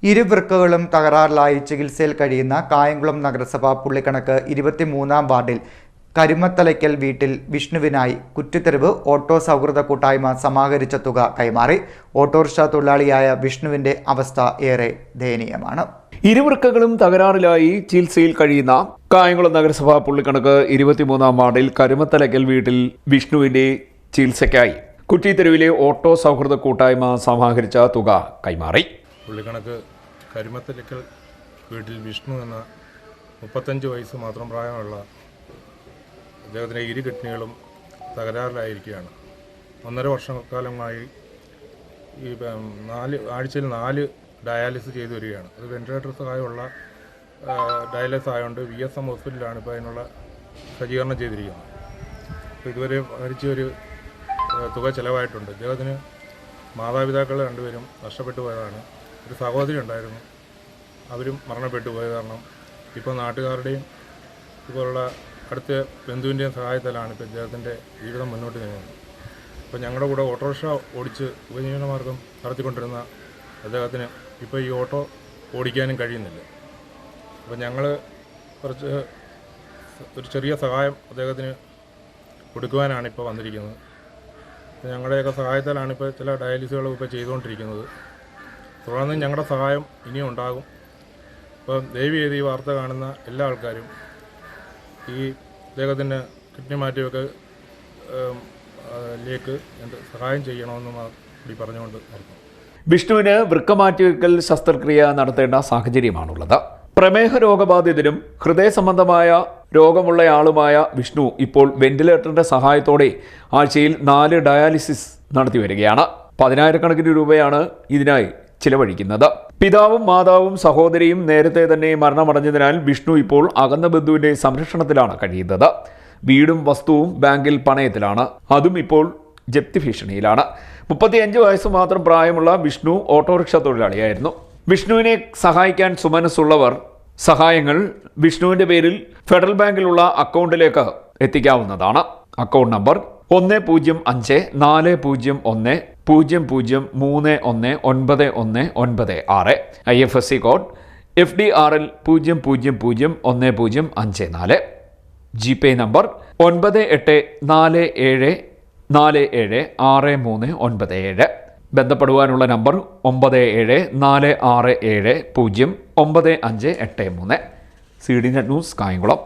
ഇരുവൃക്കകളും തകരാറിലായി ചികിത്സയിൽ കഴിയുന്ന കായംകുളം നഗരസഭ പുള്ളിക്കണക്ക് 23-ാം വാർഡിൽ കരുമത്തലയ്ക്കൽ വീട്ടിൽ വിഷ്ണുവിനായി കുറ്റിത്തെരുവ് ഓട്ടോ സൗഹൃദ കൂട്ടായ്മ സമാഹരിച്ച തുക കൈമാറി. ഓട്ടോറിക്ഷ തൊഴിലാളിയായ വിഷ്ണുവിന്റെ അവസ്ഥ ഏറെ ദയനീയമാണ്. ഇരുവൃക്കകളും തകരാറിലായി ചികിത്സയിൽ കഴിയുന്ന കായംകുളം നഗരസഭ പുള്ളിക്കണക്ക് 23-ാം വാർഡിൽ കരുമത്തലയ്ക്കൽ വീട്ടിൽ വിഷ്ണുവിന്റെ ചികിത്സയ്ക്കായി കുറ്റിത്തെരുവിലെ ഓട്ടോ സൗഹൃദ കൂട്ടായ്മ സമാഹരിച്ച തുക കൈമാറി. പുള്ളിക്കണക്ക് കരുമത്തലയ്ക്കൽ വീട്ടിൽ വിഷ്ണു എന്ന 35 വയസ്സ് മാത്രം പ്രായമുള്ള അദ്ദേഹത്തിൻ്റെ ഇരു കിഡ്നികളും തകരാറിലായിരിക്കുകയാണ്. 1.5 വർഷക്കാലമായി ഈ ആഴ്ചയിൽ 4 ഡയാലിസിസ് ചെയ്തു വരികയാണ്. അത് വെന്റിലേറ്റർ സഹായമുള്ള ഡയാലിസിസ് ആയതുകൊണ്ട് VSM ഹോസ്പിറ്റലിലാണ് ഇപ്പോൾ അതിനുള്ള സജ്ജീകരണം ചെയ്തിരിക്കുന്നത്. അപ്പോൾ ഇതുവരെ മരിച്ചൊരു തുക ചിലവായിട്ടുണ്ട്. അദ്ദേഹത്തിന് മാതാപിതാക്കൾ 2 പേരും നഷ്ടപ്പെട്ടു പോയതാണ്. ഒരു സഹോദരി ഉണ്ടായിരുന്നു, അവരും മരണപ്പെട്ടു പോയത് കാരണം ഇപ്പോൾ നാട്ടുകാരുടെയും ഇതുപോലുള്ള അടുത്ത ബന്ധുവിൻ്റെയും സഹായത്താലാണ് ഇപ്പോൾ ഇദ്ദേഹത്തിൻ്റെ ജീവിതം മുന്നോട്ട് നീങ്ങുന്നത്. ഇപ്പോൾ ഞങ്ങളുടെ കൂടെ ഓട്ടോറിക്ഷ ഓടിച്ച് ഉപജീവന മാർഗം നടത്തിക്കൊണ്ടിരുന്ന അദ്ദേഹത്തിന് ഇപ്പോൾ ഈ ഓട്ടോ ഓടിക്കാനും കഴിയുന്നില്ല. അപ്പോൾ ഞങ്ങൾ ഒരു ചെറിയ സഹായം അദ്ദേഹത്തിന് കൊടുക്കുവാനാണ് ഇപ്പോൾ വന്നിരിക്കുന്നത്. ഞങ്ങളുടെയൊക്കെ സഹായത്താലാണ് ഇപ്പോൾ ചില ഡയാലിസുകളും ഇപ്പോൾ ചെയ്തുകൊണ്ടിരിക്കുന്നത്. തുടർന്ന് ഞങ്ങളുടെ സഹായം ഇനിയും ഉണ്ടാകും. ഇപ്പം ദയവ് ചെയ്ത് ഈ വാർത്ത കാണുന്ന എല്ലാ ആൾക്കാരും ഈ അദ്ദേഹത്തിൻ്റെ കിഡ്നി മാറ്റിയൊക്കെ സഹായം ചെയ്യണമെന്ന് കൂടി പറഞ്ഞുകൊണ്ട് നിർത്തും. വിഷ്ണുവിന് വൃക്ക മാറ്റിവെക്കൽ ശസ്ത്രക്രിയ നടത്തേണ്ട സാഹചര്യമാണുള്ളത്. പ്രമേഹ രോഗബാധിതരും ഹൃദയ സംബന്ധമായ രോഗമുള്ളയാളുമായ വിഷ്ണു ഇപ്പോൾ വെന്റിലേറ്ററിന്റെ സഹായത്തോടെ ആഴ്ചയിൽ 4 ഡയാലിസിസ് നടത്തി വരികയാണ്. 10,000-കണക്കിന് രൂപയാണ് ഇതിനായി ചിലവഴിക്കുന്നത്. പിതാവും മാതാവും സഹോദരിയും നേരത്തെ തന്നെ മരണമടഞ്ഞതിനാൽ വിഷ്ണു ഇപ്പോൾ അകന്ന ബന്ധുവിന്റെ സംരക്ഷണത്തിലാണ് കഴിയുന്നത്. വീടും വസ്തുവും ബാങ്കിൽ പണയത്തിലാണ്. അതും ഇപ്പോൾ ജപ്തി ഭീഷണിയിലാണ്. 35 വയസ്സ് മാത്രം പ്രായമുള്ള വിഷ്ണു ഓട്ടോറിക്ഷ തൊഴിലാളിയായിരുന്നു. വിഷ്ണുവിനെ സഹായിക്കാൻ സുമനസ്സുള്ളവർ സഹായങ്ങൾ വിഷ്ണുവിന്റെ പേരിൽ ഫെഡറൽ ബാങ്കിലുള്ള അക്കൗണ്ടിലേക്ക് എത്തിക്കാവുന്നതാണ്. Account number 10501003199196. IFSC code FDRL 00010054. GPay number 9847476397. ബന്ധപ്പെടുവാനുള്ള number 9746709583. CD net news Kayamkulam.